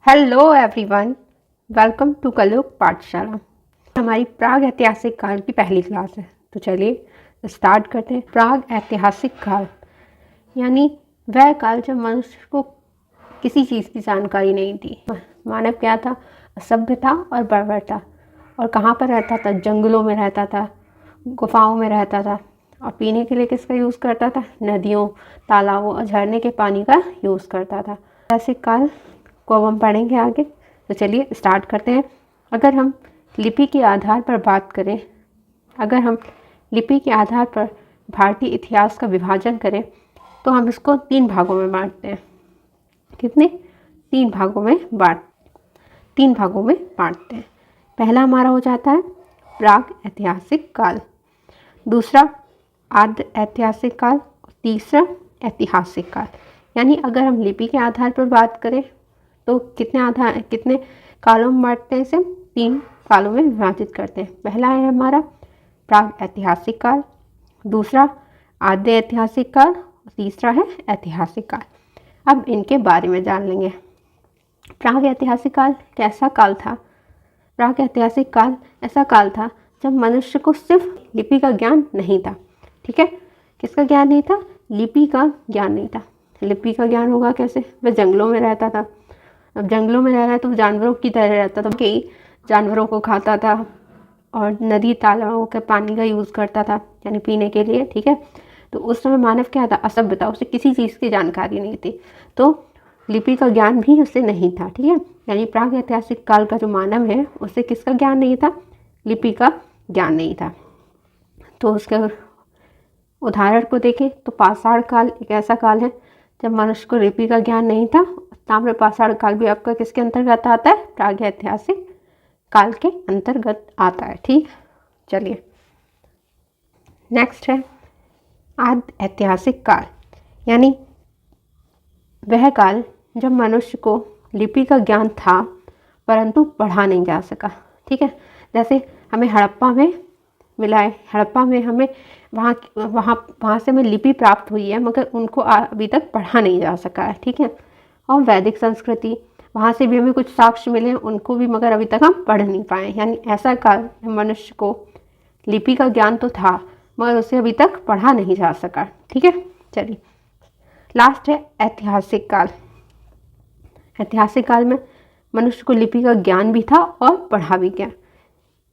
Hello everyone, welcome to कलोक पाठशाला। हमारी प्राग ऐतिहासिक काल की पहली क्लास है, तो चलिए स्टार्ट करते हैं। प्राग ऐतिहासिक काल यानी वह काल जब मनुष्य को किसी चीज़ की जानकारी नहीं थी। मानव क्या था? असभ्य था और बर्बर था। और कहाँ पर रहता था? जंगलों में रहता था, गुफाओं में रहता था। और पीने के लिए किसका यूज़ करता था? नदियों, तालाबों और झरने के पानी का यूज़ करता था। ऐतिहासिक काल को अब हम पढ़ेंगे आगे, तो चलिए स्टार्ट करते हैं। अगर हम लिपि के आधार पर बात करें, अगर हम लिपि के आधार पर भारतीय इतिहास का विभाजन करें तो हम इसको 3 भागों में बांटते हैं। कितने? 3 भागों में बांटते हैं। पहला हमारा हो जाता है प्राग ऐतिहासिक काल, दूसरा आद्य ऐतिहासिक काल, तीसरा ऐतिहासिक काल। यानी अगर हम लिपि के आधार पर बात करें तो कितने कालों में बांटते हैं? इसे 3 कालों में विभाजित करते हैं। पहला है हमारा प्राग ऐतिहासिक काल, दूसरा आद्य ऐतिहासिक काल, तीसरा है ऐतिहासिक काल। अब इनके बारे में जान लेंगे। प्राग ऐतिहासिक काल कैसा काल था? प्राग ऐतिहासिक काल ऐसा काल था जब मनुष्य को सिर्फ लिपि का ज्ञान नहीं था। ठीक है, किसका ज्ञान नहीं था? लिपि का ज्ञान नहीं था। लिपि का ज्ञान होगा कैसे? वह जंगलों में रहता था। अब जंगलों में रह रहा है तो जानवरों की तरह रहता था, कई जानवरों को खाता था और नदी तालाबों के पानी का यूज़ करता था यानी पीने के लिए। ठीक है, तो उस समय मानव क्या था? असभ्य था, उसे किसी चीज़ की जानकारी नहीं थी, तो लिपि का ज्ञान भी उसे नहीं था। ठीक है, यानी प्राग ऐतिहासिक काल का जो मानव है उसे किसका ज्ञान नहीं था? लिपि का ज्ञान नहीं था। तो उसके उदाहरण को देखें तो पाषाण काल एक ऐसा काल है जब मनुष्य को लिपि का ज्ञान नहीं था। ताम्र पाषाण काल भी आपका किसके अंतर्गत आता है? प्राग ऐतिहासिक काल के अंतर्गत आता है। ठीक, चलिए नेक्स्ट है आद्य ऐतिहासिक काल, यानी वह काल जब मनुष्य को लिपि का ज्ञान था परंतु पढ़ा नहीं जा सका। ठीक है, जैसे हमें हड़प्पा में मिला है, हड़प्पा में हमें वहाँ से हमें लिपि प्राप्त हुई है मगर उनको अभी तक पढ़ा नहीं जा सका है। ठीक है, और वैदिक संस्कृति वहाँ से भी हमें कुछ साक्ष्य मिले हैं, उनको भी मगर अभी तक हम पढ़ नहीं पाए। यानी ऐसा काल मनुष्य को लिपि का ज्ञान तो था मगर उसे अभी तक पढ़ा नहीं जा सका। ठीक है, चलिए लास्ट है ऐतिहासिक काल। ऐतिहासिक काल में मनुष्य को लिपि का ज्ञान भी था और पढ़ा भी गया।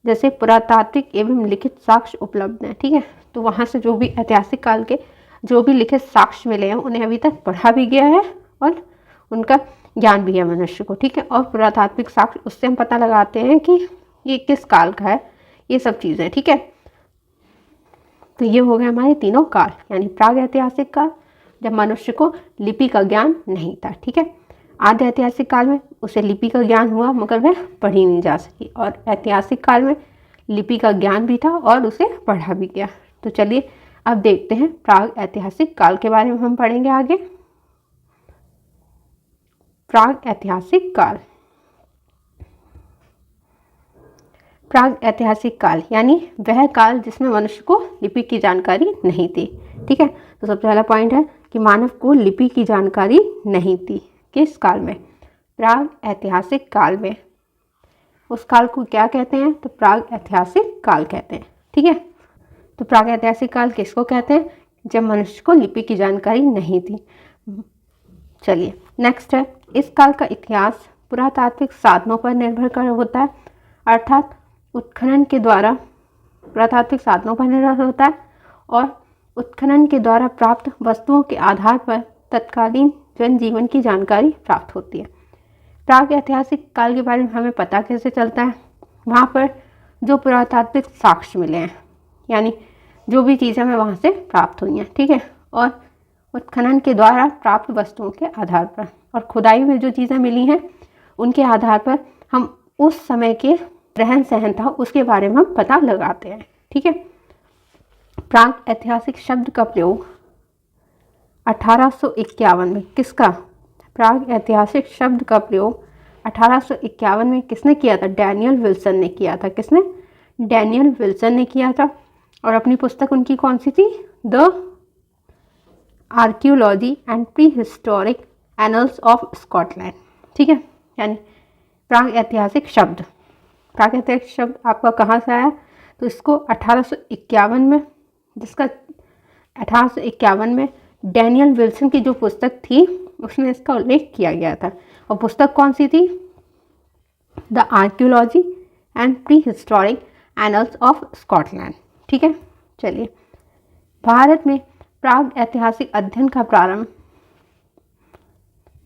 जैसे पुरातात्विक एवं लिखित साक्ष्य उपलब्ध हैं। ठीक है, तो वहाँ से जो भी ऐतिहासिक काल के जो भी लिखित साक्ष्य मिले हैं उन्हें अभी तक पढ़ा भी गया है और उनका ज्ञान भी है मनुष्य को। ठीक है, और पुरातात्विक साक्ष्य उससे हम पता लगाते हैं कि ये किस काल का है, ये सब चीज़ें। ठीक है, तो ये हो गए हमारे तीनों काल, यानी प्राग ऐतिहासिक काल जब मनुष्य को लिपि का ज्ञान नहीं था। ठीक है, आद्य ऐतिहासिक काल में उसे लिपि का ज्ञान हुआ मगर वह पढ़ी नहीं जा सकी, और ऐतिहासिक काल में लिपि का ज्ञान भी था और उसे पढ़ा भी गया। तो चलिए अब देखते हैं प्राग ऐतिहासिक काल के बारे में हम पढ़ेंगे आगे। प्राग ऐतिहासिक काल, प्राग ऐतिहासिक काल यानी वह काल जिसमें मनुष्य को लिपि की जानकारी नहीं थी। ठीक है, तो सबसे पहला पॉइंट है कि मानव को लिपि की जानकारी नहीं थी। किस काल में? प्राग ऐतिहासिक काल में। उस काल को क्या कहते हैं? तो प्राग ऐतिहासिक काल कहते हैं। ठीक है, तो प्राग ऐतिहासिक काल किसको कहते हैं? जब मनुष्य को लिपि की जानकारी नहीं थी। चलिए नेक्स्ट है, इस काल का इतिहास पुरातात्विक साधनों पर निर्भर कर होता है, अर्थात उत्खनन के द्वारा पुरातात्विक साधनों पर निर्भर होता है और उत्खनन के द्वारा प्राप्त वस्तुओं के आधार पर तत्कालीन जनजीवन की जानकारी प्राप्त होती है। प्राग ऐतिहासिक काल के बारे में हमें पता कैसे चलता है? वहाँ पर जो पुरातात्विक साक्ष्य मिले हैं, यानी जो भी चीज़ें हमें वहाँ से प्राप्त हुई हैं। ठीक है, और उत्खनन के द्वारा प्राप्त वस्तुओं के आधार पर और खुदाई में जो चीज़ें मिली हैं उनके आधार पर हम उस समय के रहन सहन था उसके बारे में हम पता लगाते हैं। ठीक है, प्राग ऐतिहासिक शब्द का प्रयोग 1851 में किसका? प्राग ऐतिहासिक शब्द का प्रयोग 1851 में किसने किया था? डैनियल विल्सन ने किया था। किसने? डैनियल विल्सन ने किया था। और अपनी पुस्तक उनकी कौन सी थी? The archaeology and pre historic annuls of Scotland. ठीक है, यानी प्राग ऐतिहासिक शब्द, प्राग ऐतिहासिक शब्द आपका कहाँ से आया, तो इसको 1851 में, जिसका 1851 में डैनियल विल्सन की जो पुस्तक थी उसमें इसका उल्लेख किया गया था। और पुस्तक कौन सी थी, the archaeology and pre historic annuls of Scotland. ठीक है, चलिए भारत में प्राग ऐतिहासिक अध्ययन का प्रारंभ,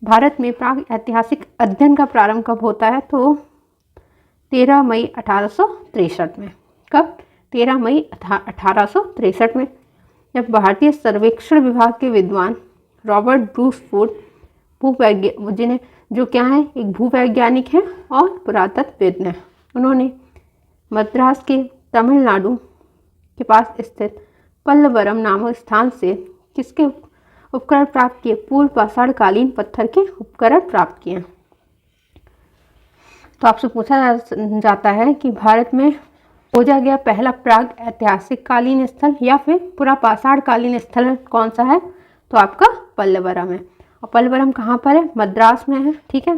भारत में प्राग ऐतिहासिक अध्ययन का प्रारंभ कब होता है, तो 13 मई 1863 में। कब, 13 मई 1863 में, जब भारतीय सर्वेक्षण विभाग के विद्वान रॉबर्ट ब्रूस फूड, जिन्हें जो क्या है, एक भूवैज्ञानिक हैं और पुरातत्वविद हैं, उन्होंने मद्रास के तमिलनाडु के पास स्थित पल्लवरम नामक स्थान से किसके उपकरण प्राप्त किए, पूर्व पाषाण कालीन पत्थर के उपकरण प्राप्त किए। तो आपसे पूछा जाता है कि भारत में खोजा गया पहला प्राग ऐतिहासिक कालीन स्थल या फिर पूरा पाषाण कालीन स्थल कौन सा है, तो आपका पल्लवरम है। और पल्लवरम कहाँ पर है, मद्रास में है। ठीक है,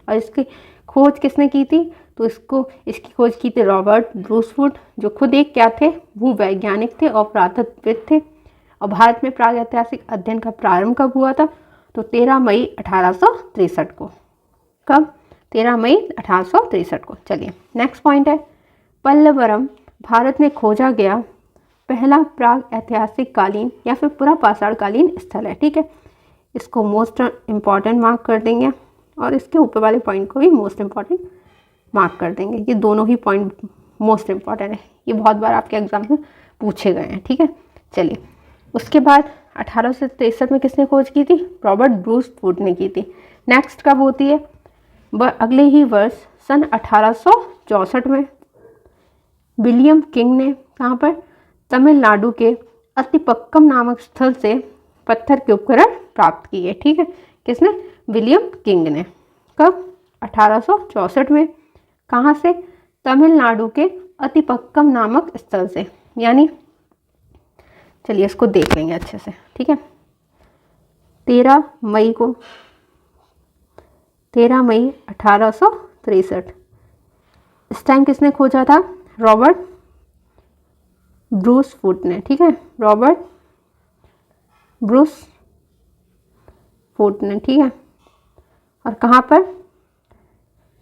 और इसकी खोज किसने की थी, तो इसकी खोज की थी रॉबर्ट ब्रूस फूड, जो खुद एक क्या थे, भूवैज्ञानिक थे और पुरातत्वविद थे। और भारत में प्राग ऐतिहासिक अध्ययन का प्रारंभ कब हुआ था, तो 13 मई 1863 को। कब, 13 मई 1863 को। चलिए नेक्स्ट पॉइंट है, पल्लवरम भारत में खोजा गया पहला प्राग ऐतिहासिक कालीन या फिर पूरा पाषाण कालीन स्थल है। ठीक है, इसको मोस्ट इम्पॉर्टेंट मार्क कर देंगे और इसके ऊपर वाले पॉइंट को भी मोस्ट इम्पॉर्टेंट मार्क कर देंगे। ये दोनों ही पॉइंट मोस्ट इम्पॉर्टेंट है, ये बहुत बार आपके एग्जाम में पूछे गए हैं। ठीक है, चलिए उसके बाद 1863 में किसने खोज की थी, रॉबर्ट ब्रूस फूड ने की थी। नेक्स्ट कब होती है, अगले ही वर्ष सन 1864 में विलियम किंग ने कहाँ पर, तमिलनाडु के अतिपक्कम नामक स्थल से पत्थर के उपकरण प्राप्त किए। ठीक है, किसने, विलियम किंग ने। कब, 1864 में। कहाँ से, तमिलनाडु के अतिपक्कम नामक स्थल से, यानी चलिए इसको देख लेंगे अच्छे से। ठीक है, 13 मई को, 13 मई 1863, इस टाइम किसने खोजा था, रॉबर्ट ब्रूस फूड ने। ठीक है, रॉबर्ट ब्रूस फूड ने। ठीक है, और कहाँ पर,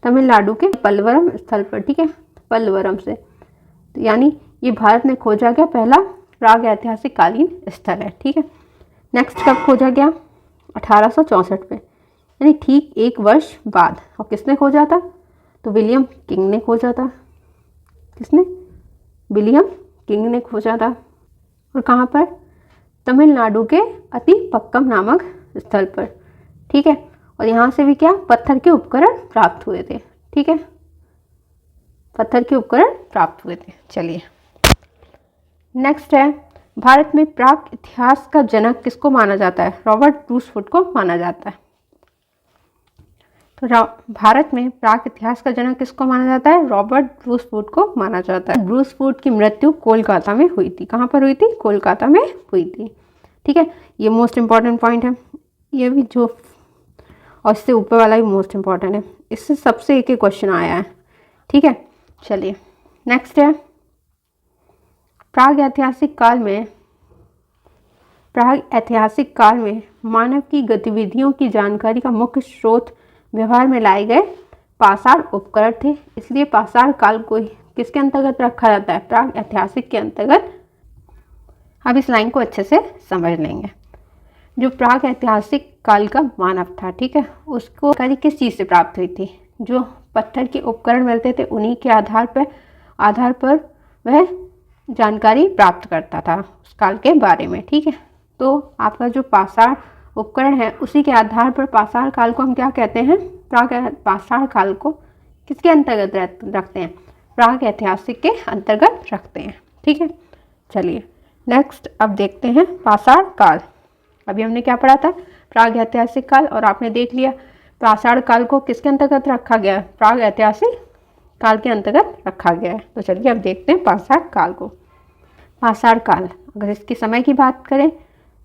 तमिलनाडु के पल्लवरम स्थल पर। ठीक है, पल्लवरम से, तो यानी ये भारत में खोजा गया पहला प्राग ऐतिहासिक कालीन स्थल है। ठीक है, नेक्स्ट कब खोजा गया, 1864 में, यानी ठीक एक वर्ष बाद। और किसने खोजा था, तो विलियम किंग ने खोजा था। किसने, विलियम किंग ने खोजा था। और कहाँ पर, तमिलनाडु के अतिपक्कम नामक स्थल पर। ठीक है, और यहाँ से भी क्या, पत्थर के उपकरण प्राप्त हुए थे। ठीक है, पत्थर के उपकरण प्राप्त हुए थे। चलिए नेक्स्ट है, भारत में प्राग इतिहास का जनक किसको माना जाता है, रॉबर्ट ब्रूस फूड को माना जाता है। तो भारत में प्राग इतिहास का जनक किसको माना जाता है, रॉबर्ट ब्रूस फूड को माना जाता है। ब्रूस फूड की मृत्यु कोलकाता में हुई थी। कहाँ पर हुई थी, कोलकाता में हुई थी। ठीक है, ये मोस्ट इम्पॉर्टेंट पॉइंट है, ये भी जो, और इससे ऊपर वाला भी मोस्ट इम्पॉर्टेंट है, इससे सबसे एक एक क्वेश्चन आया है। ठीक है, चलिए नेक्स्ट है, प्राग ऐतिहासिक काल में मानव की गतिविधियों की जानकारी का मुख्य स्रोत व्यवहार में लाए गए पाषाण उपकरण थे। इसलिए पाषाण काल को किसके अंतर्गत रखा जाता है, प्राग ऐतिहासिक के अंतर्गत। अब इस लाइन को अच्छे से समझ लेंगे। जो प्राग ऐतिहासिक काल का मानव था, ठीक है, उसको जानकारी किस चीज़ से प्राप्त हुई थी, जो पत्थर के उपकरण मिलते थे उन्हीं के आधार पर वह जानकारी प्राप्त करता था उस काल के बारे में। ठीक है, तो आपका जो पाषाण उपकरण है उसी के आधार पर पाषाण काल को हम क्या कहते हैं, पाषाण काल को किसके अंतर्गत रखते हैं, प्राग ऐतिहासिक के अंतर्गत रखते हैं। ठीक है, चलिए नेक्स्ट अब देखते हैं पाषाण काल। अभी हमने क्या पढ़ा था, प्राग ऐतिहासिक काल, और आपने देख लिया पाषाण काल को किसके अंतर्गत रखा गया है, प्राग ऐतिहासिक काल के अंतर्गत रखा गया है। तो चलिए अब देखते हैं पाषाण काल को। पाषाण काल, अगर इसके समय की बात करें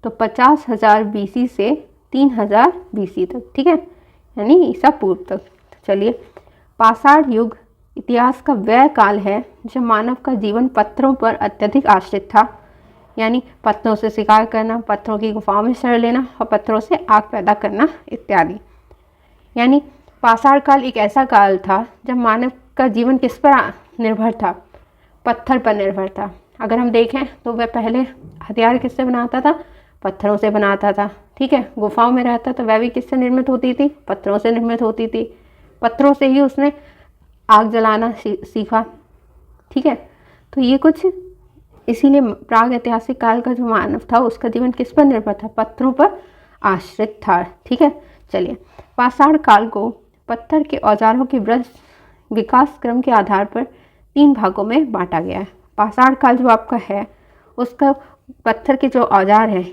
तो 50,000 BC से 3,000 BC तक। ठीक है, यानी ईसा पूर्व तक चलिए, पाषाण युग इतिहास का वह काल है जब मानव का जीवन पत्थरों पर अत्यधिक आश्रित था, यानी पत्थरों से शिकार करना, पत्थरों की गुफाओं में शरण लेना और पत्थरों से आग पैदा करना इत्यादि। यानी पाषाण काल एक ऐसा काल था जब मानव का जीवन किस पर निर्भर था, पत्थर पर निर्भर था। अगर हम देखें तो वह पहले हथियार किससे बनाता था, पत्थरों से बनाता था। ठीक है, गुफाओं में रहता तो वह भी किससे निर्मित होती थी, पत्थरों से निर्मित होती थी। पत्थरों से ही उसने आग जलाना सीखा। ठीक है, तो ये कुछ इसीलिए प्राग ऐतिहासिक काल का जो मानव था उसका जीवन किस पर निर्भर था, पत्थरों पर आश्रित था। ठीक है, चलिए, पाषाण काल को पत्थर के औजारों के विकास क्रम के आधार पर 3 भागों में बांटा गया है। पाषाण काल जो आपका है उसका पत्थर के जो औजार हैं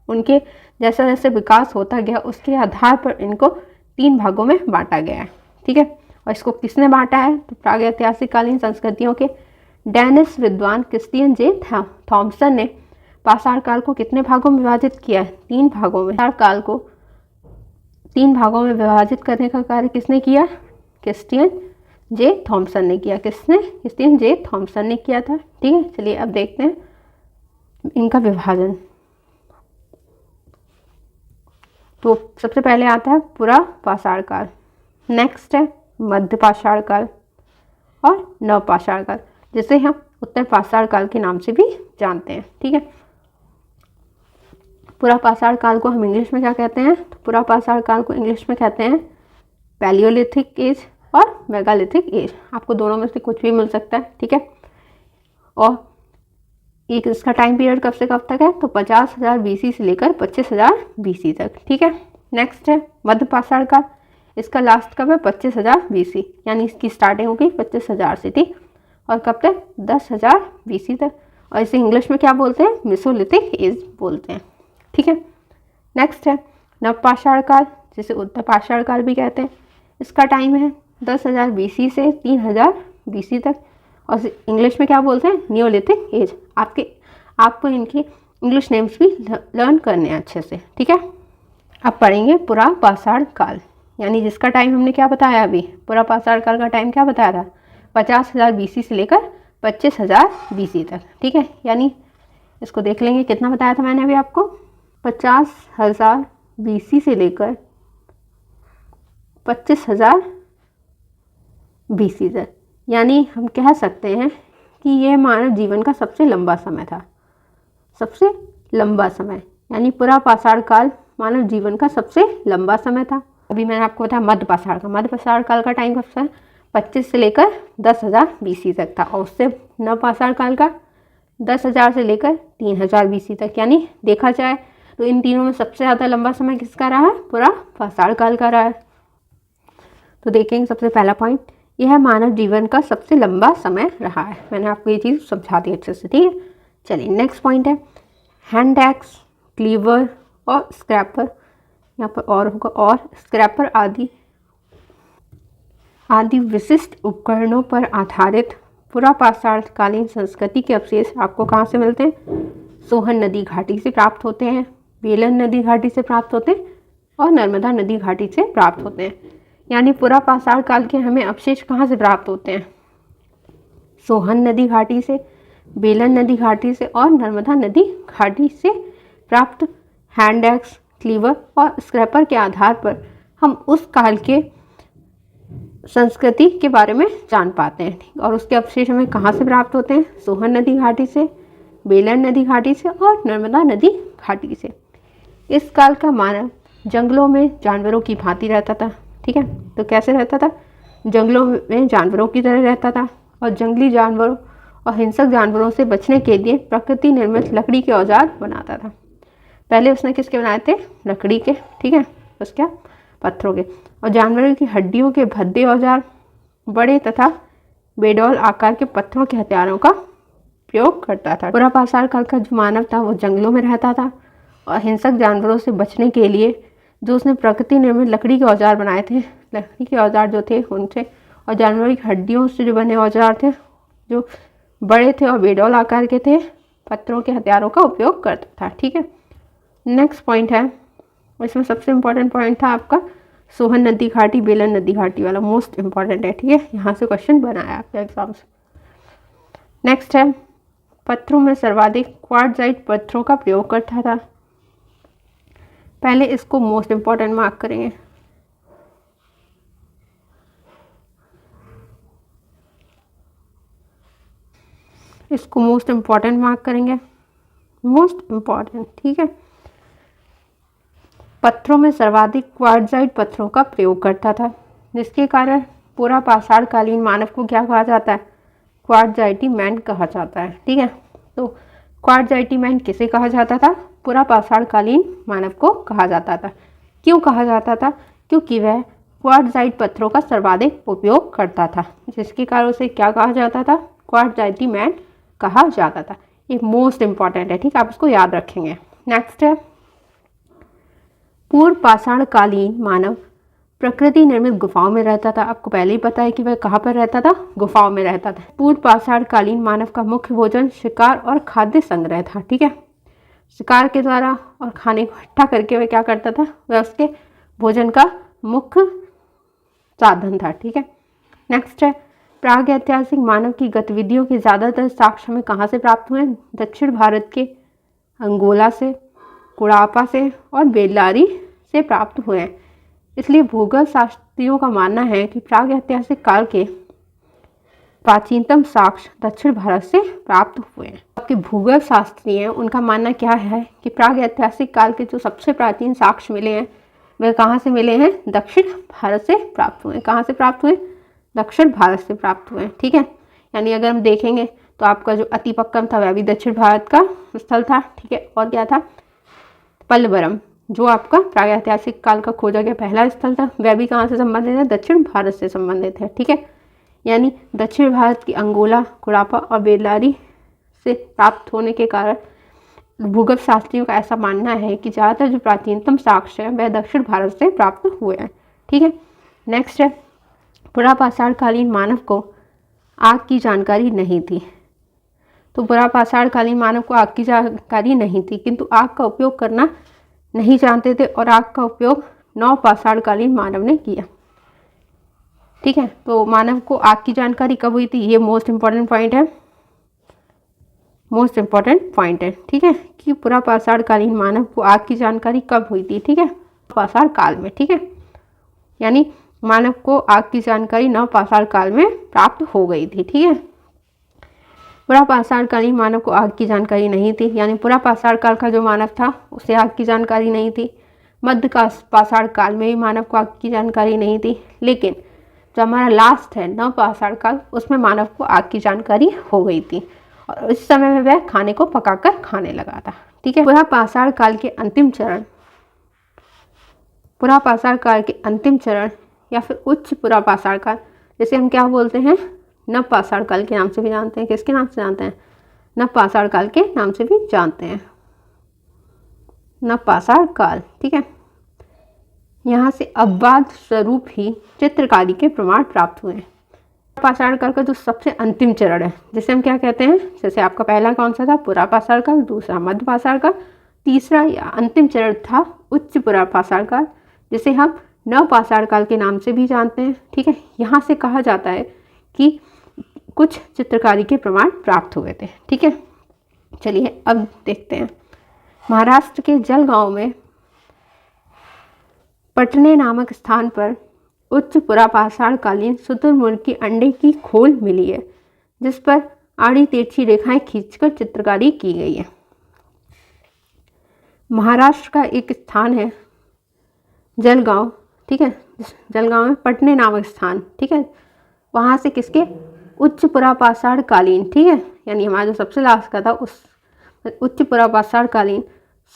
उनके जैसा जैसे विकास होता गया उसके आधार पर इनको 3 भागों में बांटा गया है। ठीक है, और इसको किसने बांटा है, तो प्रागैतिहासिक कालीन संस्कृतियों के डेनिश विद्वान क्रिस्टियन जे थॉमसन ने पाषाण काल को कितने भागों में विभाजित किया है, 3 भागों में। पाषाण काल को 3 भागों में विभाजित करने का कार्य किसने किया, क्रिस्टियन जे थॉमसन ने किया। किसने, क्रिस्टियन जे थॉमसन ने किया था। ठीक है, चलिए अब देखते हैं इनका विभाजन। तो सबसे पहले आता है पुरा पाषाण काल, नेक्स्ट है मध्य पाषाण काल और नव पाषाण काल, जिसे हम उत्तर पाषाण काल के नाम से भी जानते हैं। ठीक है, पुरा पाषाण काल को हम इंग्लिश में क्या कहते हैं, तो पुरा पाषाण काल को इंग्लिश में कहते हैं पैलियोलिथिक एज और मेगालिथिक एज। आपको दोनों में से कुछ भी मिल सकता है। ठीक है, और एक इसका टाइम पीरियड कब से कब तक है, तो 50,000 BC से लेकर 25,000 BC तक। ठीक है, नेक्स्ट है मध्य पाषाण काल, इसका लास्ट कब है, 25,000 BC, यानी इसकी स्टार्टिंग हो गई 25,000 से थी और कब तक, 10,000 BC तक, और इसे इंग्लिश में क्या बोलते हैं, मेसोलिथिक एज बोलते हैं। ठीक है, नेक्स्ट है नव पाषाण काल, जिसे उत्तर पाषाण काल भी कहते हैं। इसका टाइम है 10,000 BC से 3,000 BC तक, और इंग्लिश में क्या बोलते हैं, नियोलिथिक एज। आपको इनकी इंग्लिश नेम्स भी लर्न करने हैं अच्छे से। ठीक है, अब पढ़ेंगे पुरा पाषाण काल, यानी जिसका टाइम हमने क्या बताया अभी, पुरा पाषाण काल का टाइम क्या बताया था, 50,000 BC से लेकर 25,000 BC तक। ठीक है, यानी इसको देख लेंगे कितना बताया था मैंने अभी आपको, 50,000 BC से लेकर 25,000 BC तक। यानी हम कह सकते हैं कि यह मानव जीवन का सबसे लंबा समय था, सबसे लंबा समय, यानी पुरा पाषाण काल मानव जीवन का सबसे लंबा समय था। अभी मैंने आपको बताया मध्य पाषाण का, मध्य पाषाण काल का टाइम कब से 25 से लेकर 10,000 BC तक था, और उससे नव पाषाण काल का 10,000 से लेकर 3,000 BC तक। यानी देखा जाए तो इन तीनों में सबसे ज़्यादा लंबा समय किसका रहा है, पुरा पाषाण काल का रहा है। तो देखेंगे सबसे पहला पॉइंट, यह मानव जीवन का सबसे लंबा समय रहा है। मैंने आपको ये चीज़ समझा दी अच्छे से। ठीक है, चलिए नेक्स्ट पॉइंट है हैंड एक्स, क्लीवर और स्क्रैपर, यहाँ पर और होगा, और स्क्रैपर आदि विशिष्ट उपकरणों पर आधारित पुरा पाषाण कालीन संस्कृति के अवशेष आपको कहाँ से मिलते हैं, सोहन नदी घाटी से प्राप्त होते हैं, बेलन नदी घाटी से प्राप्त होते हैं और नर्मदा नदी घाटी से प्राप्त होते हैं। यानी पुरा पाषाण काल के हमें अवशेष कहाँ से प्राप्त होते हैं, सोहन नदी घाटी से, बेलन नदी घाटी से और नर्मदा नदी घाटी से प्राप्त हैंड एक्स, क्लीवर और स्क्रैपर के आधार पर हम उस काल के संस्कृति के बारे में जान पाते हैं। और उसके अवशेष हमें कहाँ से प्राप्त होते हैं, सोहन नदी घाटी से, बेलन नदी घाटी से और नर्मदा नदी घाटी से। इस काल का मानव जंगलों में जानवरों की भांति रहता था। ठीक है, तो कैसे रहता था, जंगलों में जानवरों की तरह रहता था और जंगली जानवरों और हिंसक जानवरों से बचने के लिए प्रकृति निर्मित लकड़ी के औजार बनाता था। पहले उसने किसके बनाए थे, लकड़ी के। ठीक है, उसके पत्थरों के, और जानवरों की हड्डियों के भद्दे औजार, बड़े तथा बेडौल आकार के पत्थरों के हथियारों का प्रयोग करता था। पुरा पाषाण काल का जो मानव था वो जंगलों में रहता था और हिंसक जानवरों से बचने के लिए जो उसने प्रकृति निर्मित लकड़ी के औजार बनाए थे, लकड़ी के औजार जो थे उनसे, और जानवरों की हड्डियों से जो बने औजार थे जो बड़े थे और बेडौल आकार के थे, पत्थरों के हथियारों का उपयोग करता था। ठीक है, नेक्स्ट पॉइंट है, इसमें सबसे इम्पोर्टेंट पॉइंट था आपका सोहन नदी घाटी, बेलन नदी घाटी वाला मोस्ट इंपॉर्टेंट है, ठीक है, यहाँ से क्वेश्चन बनाया आपके एग्जाम से। नेक्स्ट है, पत्थरों में सर्वाधिक क्वार्टजाइट पत्थरों का प्रयोग करता था। पहले इसको मोस्ट इंपॉर्टेंट मार्क करेंगे। इसको मोस्ट इंपॉर्टेंट मार्क करेंगे, मोस्ट इंपॉर्टेंट, ठीक है। पत्थरों में सर्वाधिक क्वार्टजाइट पत्थरों का प्रयोग करता था, जिसके कारण पूरा पाषाण कालीन मानव को क्या कहा जाता है, क्वार्टजाइटी मैन कहा जाता है, ठीक है। तो क्वार्टजाइटी मैन किसे कहा जाता था, पूरा पाषाण कालीन मानव को कहा जाता था। क्यों कहा जाता था, क्योंकि वह क्वार्टजाइट पत्थरों का सर्वाधिक उपयोग करता था, जिसके कारण उसे क्या कहा जाता था, क्वार्टजाइटी मैन कहा जाता था। ये मोस्ट इंपॉर्टेंट है, ठीक है, आप इसको याद रखेंगे। नेक्स्ट है, पूर्व पाषाण कालीन मानव प्रकृति निर्मित गुफाओं में रहता था। आपको पहले ही पता है कि वह कहाँ पर रहता था, गुफाओं में रहता था। पूर्व पाषाण कालीन मानव का मुख्य भोजन शिकार और खाद्य संग्रह था, ठीक है। शिकार के द्वारा और खाने को इकट्ठा करके वह क्या करता था, वह उसके भोजन का मुख्य साधन था, ठीक है। नेक्स्ट है, प्रागैतिहासिक मानव की गतिविधियों के ज़्यादातर साक्ष्य हमें कहाँ से प्राप्त हुए, दक्षिण भारत के अंगोला से, कुड़ापा से और बेल्लारी से प्राप्त हुए हैं। इसलिए भूगोल शास्त्रियों का मानना है कि प्रागैतिहासिक काल के प्राचीनतम साक्ष्य दक्षिण भारत से प्राप्त हुए हैं। आपके भूगोल शास्त्री हैं, उनका मानना क्या है कि प्रागैतिहासिक काल के जो सबसे प्राचीन साक्ष्य मिले हैं वह कहाँ से मिले हैं, दक्षिण भारत से प्राप्त हुए। कहाँ से प्राप्त हुए, दक्षिण भारत से प्राप्त हुए, ठीक है। यानी अगर हम देखेंगे तो आपका जो अतिपक्कम था वह भी दक्षिण भारत का स्थल था, ठीक है। और क्या था, पल्लवरम, जो आपका प्रागैतिहासिक काल का खोजा गया पहला स्थल था, वह भी कहाँ से संबंधित है, दक्षिण भारत से संबंधित है, ठीक है। यानी दक्षिण भारत की अंगोला, कुड़ापा और बेल्लारी से प्राप्त होने के कारण भूगोल शास्त्रियों का ऐसा मानना है कि ज़्यादातर जो प्राचीनतम साक्ष्य है वह दक्षिण भारत से प्राप्त हुए हैं, ठीक है। नेक्स्ट है, पुरापाषाण कालीन मानव को आग की जानकारी नहीं थी। तो पुरापाषाण कालीन मानव को आग की जानकारी नहीं थी, किंतु आग का उपयोग करना नहीं जानते थे और आग का उपयोग नवपाषाण कालीन मानव ने किया, ठीक है। तो मानव को आग की जानकारी कब हुई थी, ये मोस्ट इंपॉर्टेंट पॉइंट है, मोस्ट इंपॉर्टेंट पॉइंट है, ठीक है, कि पुरापाषाण कालीन मानव को आग की जानकारी कब हुई थी, ठीक है, पाषाण काल में, ठीक है। यानी मानव को आग की जानकारी नवपाषाण काल में प्राप्त हो गई थी, ठीक है। पुरापाषाण कालीन मानव को आग की जानकारी नहीं थी, यानी पुरापाषाण काल का जो मानव था उसे आग की जानकारी नहीं थी। मध्य का पाषाण काल में भी मानव को आग की जानकारी नहीं थी, लेकिन जो हमारा लास्ट है नवपाषाण काल, उसमें मानव को आग की जानकारी हो गई थी और इस समय में वह खाने को पकाकर खाने लगा था, ठीक है। पुरापाषाण काल के अंतिम चरण, पुरापाषाण काल के अंतिम चरण या फिर उच्च पुरापाषाण काल, जैसे हम क्या बोलते हैं, नवपाषाण काल के नाम से भी जानते हैं। किसके नाम से जानते हैं, नवपाषाण काल के नाम से भी जानते हैं, नवपाषाण काल, ठीक है। यहाँ से अपवाद स्वरूप ही चित्रकारी के प्रमाण प्राप्त हुए हैं। पाषाण काल का जो सबसे अंतिम चरण है, जिसे हम क्या कहते हैं, जैसे आपका पहला कौन सा था, पुरापाषाण काल, दूसरा मध्य पाषाण काल, तीसरा या अंतिम चरण था उच्च पुरापाषाण काल, जिसे हम नवपाषाण काल के नाम से भी जानते हैं, ठीक है। यहाँ से कहा जाता है कि कुछ चित्रकारी के प्रमाण प्राप्त हुए थे, ठीक है। चलिए अब देखते हैं, महाराष्ट्र के जलगांव में पटने नामक स्थान पर उच्च पुरापाषाण कालीन शुतुरमुर्ग की अंडे की खोल मिली है, जिस पर आड़ी तिरछी रेखाएं खींचकर चित्रकारी की गई है। महाराष्ट्र का एक स्थान है जलगांव, ठीक है, जलगांव में पटने नामक स्थान, ठीक है, वहाँ से किसके, उच्च पुरापाषाण कालीन, ठीक है, यानी हमारा जो सबसे लास्ट का था उस उच्च पुरापाषाण कालीन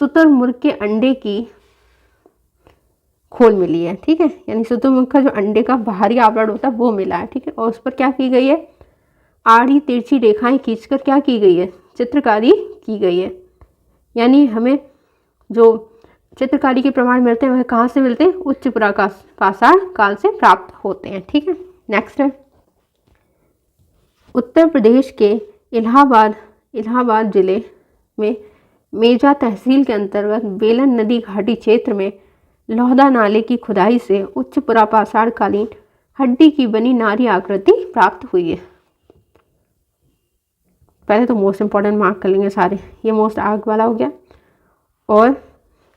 शुतुरमुर्ग के अंडे की खोल मिली है, ठीक है। यानी शुतुरमुर्ग का जो अंडे का बाहरी आवरण होता है वो मिला है, ठीक है। और उस पर क्या की गई है, आड़ी तिरछी रेखाएं खींचकर क्या की गई है, चित्रकारी की गई है। यानी हमें जो चित्रकारी के प्रमाण मिलते हैं वह कहाँ से मिलते हैं, उच्च पुरापाषाण काल से प्राप्त होते हैं, ठीक है। नेक्स्ट है, उत्तर प्रदेश के इलाहाबाद जिले में मेजा तहसील के अंतर्गत बेलन नदी घाटी क्षेत्र में लोहदा नाले की खुदाई से उच्च पुरापाषाण कालीन हड्डी की बनी नारी आकृति प्राप्त हुई है। पहले तो मोस्ट इंपॉर्टेंट मार्क कर लेंगे सारे, ये मोस्ट आग वाला हो गया। और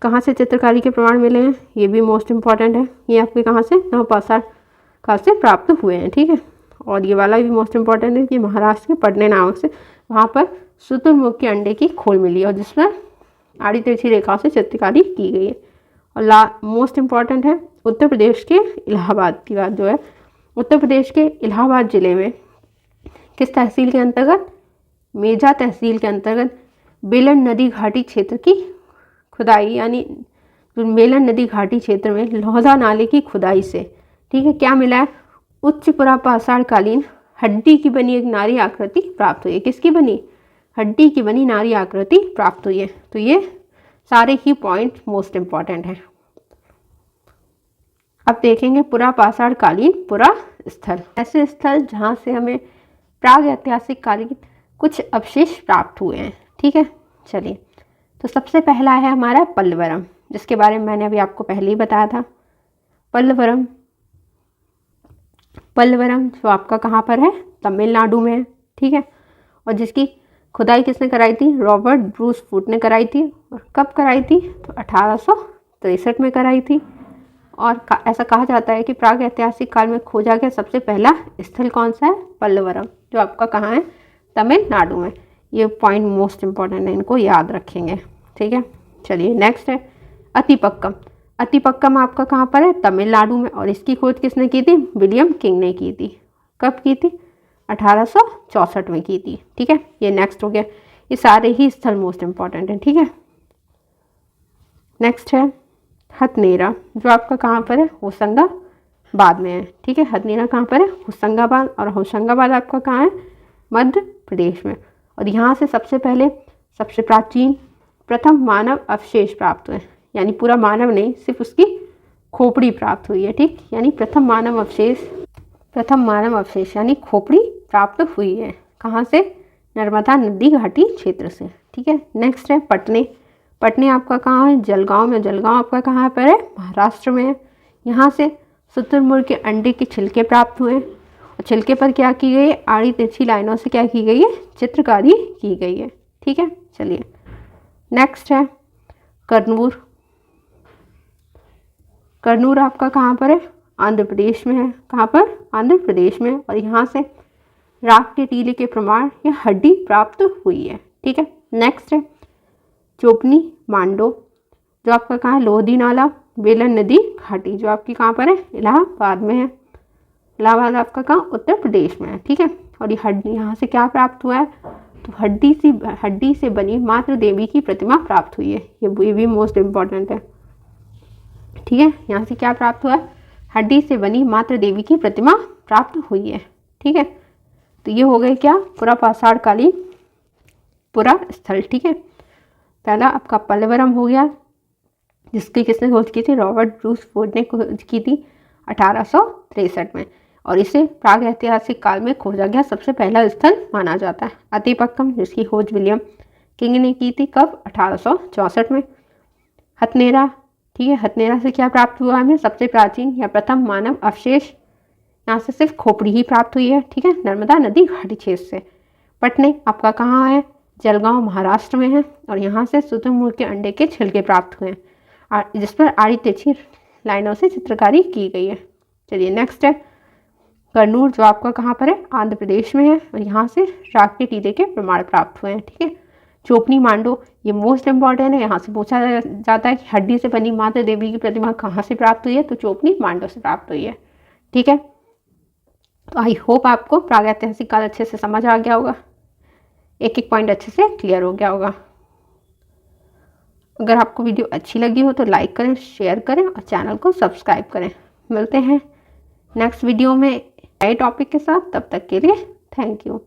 कहाँ से चित्रकारी के प्रमाण मिले हैं, ये भी मोस्ट इंपॉर्टेंट है, ये आपके कहाँ से, नवपाषाण काल से प्राप्त हुए हैं, ठीक है। और ये वाला भी मोस्ट इंपॉर्टेंट है कि महाराष्ट्र के पटने नामक से वहाँ पर शुतुरमुर्ग के अंडे की खोल मिली और जिसमें आड़ी तिरछी रेखाओं से चित्रकारी की गई है। और मोस्ट इम्पॉर्टेंट है उत्तर प्रदेश के इलाहाबाद की बात जो है, उत्तर प्रदेश के इलाहाबाद ज़िले में किस तहसील के अंतर्गत, मेजा तहसील के अंतर्गत बेलन नदी घाटी क्षेत्र की खुदाई, यानी बेलन नदी घाटी क्षेत्र में लोहदा नाले की खुदाई से, ठीक है, क्या मिला है, उच्च पुरापाषाण कालीन हड्डी की बनी एक नारी आकृति प्राप्त हुई है। किसकी बनी, हड्डी की बनी नारी आकृति प्राप्त हुई है। तो ये सारे ही पॉइंट मोस्ट इंपॉर्टेंट हैं। अब देखेंगे पुरापाषाण कालीन पुरा स्थल, ऐसे स्थल जहाँ से हमें प्राग ऐतिहासिक कालीन कुछ अवशेष प्राप्त हुए हैं, ठीक है। चलिए, तो सबसे पहला है हमारा पल्लवरम, जिसके बारे में मैंने अभी आपको पहले ही बताया था। पल्लवरम जो आपका कहाँ पर है, तमिलनाडु में है, ठीक है। और जिसकी खुदाई किसने कराई थी, रॉबर्ट ब्रूस फूट ने कराई थी। और कब कराई थी, तो 1863 में कराई थी। और ऐसा कहा जाता है कि प्राग ऐतिहासिक काल में खोजा गया सबसे पहला स्थल कौन सा है, पल्लवरम, जो आपका कहाँ है, तमिलनाडु में। ये पॉइंट मोस्ट इंपॉर्टेंट है, इनको याद रखेंगे, ठीक है। चलिए नेक्स्ट है अतिपक्कम। अतिपक्कम आपका कहाँ पर है, तमिलनाडु में। और इसकी खोज किसने की थी, विलियम किंग ने की थी। कब की थी, 1864 में की थी, ठीक है। ये नेक्स्ट हो गया, ये सारे ही स्थल मोस्ट इंपॉर्टेंट हैं, ठीक है। नेक्स्ट है हथनेरा, जो आपका कहाँ पर है, होशंगाबाद में है, ठीक है। हथनेरा कहाँ पर है, होशंगाबाद। और होशंगाबाद आपका कहाँ है, मध्य प्रदेश में। और यहाँ से सबसे पहले सबसे प्राचीन प्रथम मानव अवशेष प्राप्त हुए, यानी पूरा मानव नहीं, सिर्फ उसकी खोपड़ी प्राप्त हुई है, ठीक। यानी प्रथम मानव अवशेष यानी खोपड़ी प्राप्त हुई है। कहाँ से, नर्मदा नदी घाटी क्षेत्र से, ठीक है। नेक्स्ट है पटने आपका कहाँ है, जलगांव में। जलगांव आपका कहाँ पर है, महाराष्ट्र में है। यहाँ से शुतुरमुर्ग के अंडे के छिलके प्राप्त हुए और छिलके पर क्या की गई है, आड़ी तिरछी लाइनों से क्या की गई है, चित्रकारी की गई है, ठीक है। चलिए नेक्स्ट है करनूर आपका कहाँ पर है, आंध्र प्रदेश में है। कहाँ पर, आंध्र प्रदेश में। और यहाँ से राख के टीले के प्रमाण या हड्डी प्राप्त हुई है, ठीक है। नेक्स्ट है चोपनी मांडो, जो आपका कहाँ है, लोधी नाला बेलन नदी घाटी, जो आपकी कहाँ पर है, इलाहाबाद में है। इलाहाबाद आपका कहाँ, उत्तर प्रदेश में है, ठीक है। और ये हड्डी यहाँ से क्या प्राप्त हुआ है, तो हड्डी से बनी मातृ देवी की प्रतिमा प्राप्त हुई है। ये भी मोस्ट इम्पॉर्टेंट है, ठीक है। यहाँ से क्या प्राप्त हुआ है, हड्डी से बनी मातृ देवी की प्रतिमा प्राप्त हुई है, ठीक है। तो ये हो गए क्या, पुरापाषाण कालीन पुरा स्थल, ठीक है। पहला आपका पल्लवरम हो गया, जिसकी किसने खोज की थी, रॉबर्ट ब्रूस फूट ने खोज की थी 1863 में। और इसे प्राग ऐतिहासिक काल में खोजा गया सबसे पहला स्थल माना जाता है। अतिपक्कम, जिसकी खोज विलियम किंग ने की थी, कब, 1864 में। हथनेरा, ठीक है। हथनेरा से क्या प्राप्त हुआ हमें, सबसे प्राचीन या प्रथम मानव अवशेष, यहाँ से सिर्फ खोपड़ी ही प्राप्त हुई है, ठीक है, नर्मदा नदी घाटी क्षेत्र से। पटने आपका कहाँ है, जलगांव महाराष्ट्र में है। और यहाँ से शुतुरमुर्ग के अंडे के छिलके प्राप्त हुए हैं, जिस पर आड़ी तिरछी लाइनों से चित्रकारी की गई है। चलिए नेक्स्ट है करनूर, जो आपका कहाँ पर है, आंध्र प्रदेश में है। और यहाँ से राख के टीले के प्रमाण प्राप्त हुए हैं, ठीक है। चोपनी मांडो, ये मोस्ट इंपॉर्टेंट है, यहाँ से पूछा जाता है कि हड्डी से बनी मातृ देवी की प्रतिमा कहाँ से प्राप्त हुई है, तो चोपनी मांडो से प्राप्त हुई है, ठीक है। तो आई होप आपको प्राग ऐतिहासिक काल अच्छे से समझ आ गया होगा, एक एक पॉइंट अच्छे से क्लियर हो गया होगा। अगर आपको वीडियो अच्छी लगी हो तो लाइक करें, शेयर करें और चैनल को सब्सक्राइब करें। मिलते हैं नेक्स्ट वीडियो में नए टॉपिक के साथ, तब तक के लिए थैंक यू।